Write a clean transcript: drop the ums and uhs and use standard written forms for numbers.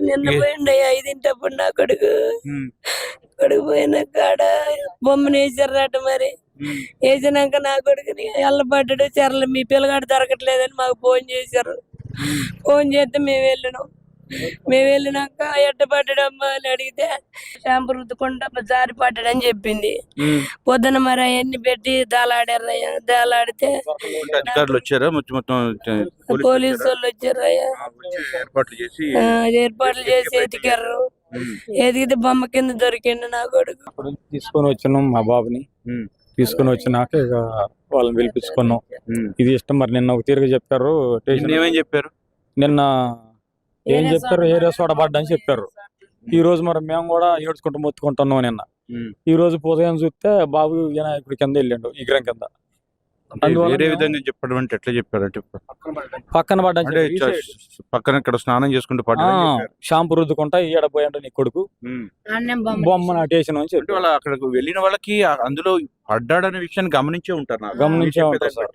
నిన్న పోయిండయ్యా 5 నా కొడుకు పోయిన కాడ బొమ్మను వేసారట. మరి వేసినాక నా కొడుకుని ఎల్లబడ్డాడు. చెరలు మీ పిల్లగాడు దొరకట్లేదని మాకు ఫోన్ చేశారు. ఫోన్ చేస్తే మేము వెళ్ళినాక ఎట్టబడ్డాడమ్మా అని అడిగితే షాంపూ రుద్దుకుంటా జారి పడ్డాడని చెప్పింది. పొద్దున మరి అవన్నీ పెట్టి దాలాడారయ్యా. దాలాడితే పోలీసు వాళ్ళు వచ్చారు అయ్యా. ఏర్పాట్లు చేసి ఎతికారు. ఎదిగితే బొమ్మ కింద దొరికిండు నా కొడుకు. తీసుకొని వచ్చినాం మా బాబుని. తీసుకొని వచ్చినాక ఇక వాళ్ళని పిలిపించుకున్నాం. ఇది ఇష్టం. మరి నిన్న ఒక తీరుగా చెప్పారు. నిన్న ఏం చెప్పారు, ఏరియా సోడబడ్డా అని చెప్పారు. ఈ రోజు మరి మేము కూడా ఏడ్చుకుంటూ మొత్తుకుంటున్నాం. నిన్న ఈ రోజు ఉదయం చూస్తే బాబు వినాయకుడి కింద వెళ్ళిండు, విగ్రహం కింద. పక్కన పడ్డా, పక్కన ఇక్కడ స్నానం చేసుకుంటూ షాంపూ రుద్దుకుంటా ఈడపోయాడు నీ కొడుకు బొమ్మ నాటేసిన అని చెప్పి అక్కడికి వెళ్ళిన వాళ్ళకి అందులో పడ్డాడనే విషయాన్ని గమనించే ఉంటారు సార్.